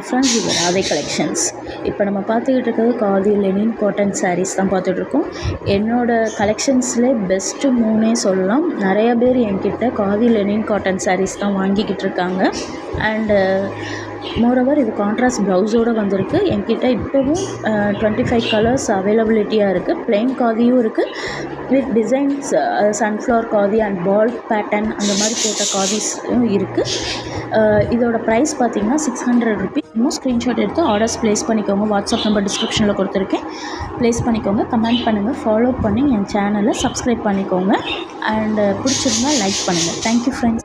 Friends, இது Radhai collections. இப்போ நம்ம பார்த்துக்கிட்டு இருக்கிறது காதி லெனின் காட்டன் சாரீஸ் தான் பார்த்துட்ருக்கோம். என்னோடய கலெக்ஷன்ஸ்லே பெஸ்ட்டு 3 சொல்லலாம். நிறைய பேர் என்கிட்ட காதி லெனின் காட்டன் சாரீஸ் தான் வாங்கிக்கிட்டு இருக்காங்க. அண்டு மோரோவர் இது கான்ட்ராஸ்ட் ப்ளவுஸோடு வந்திருக்கு. என்கிட்ட இப்போவும் 25 கலர்ஸ் அவைலபிலிட்டியாக இருக்குது. ப்ளெயின் காதியும் இருக்குது, with designs sunflower khadi and ball pattern அந்த மாதிரி போட்ட காதிஸும் இருக்குது. இதோட ப்ரைஸ் பார்த்திங்கன்னா 600 ருபீஸ். இன்னும் ஸ்க்ரீன்ஷாட் எடுத்து ஆர்டர்ஸ் ப்ளேஸ் பண்ணிக்கோங்க. வாட்ஸ்அப் நம்பர் டிஸ்கிரிப்ஷனில் கொடுத்துருக்கேன், ப்ளேஸ் பண்ணிக்கோங்க. கமெண்ட் பண்ணுங்கள், ஃபாலோ பண்ணி என் சேனலை சப்ஸ்கிரைப் பண்ணிக்கோங்க. அண்டு பிடிச்சிருந்தால் லைக் பண்ணுங்கள். Thank you friends.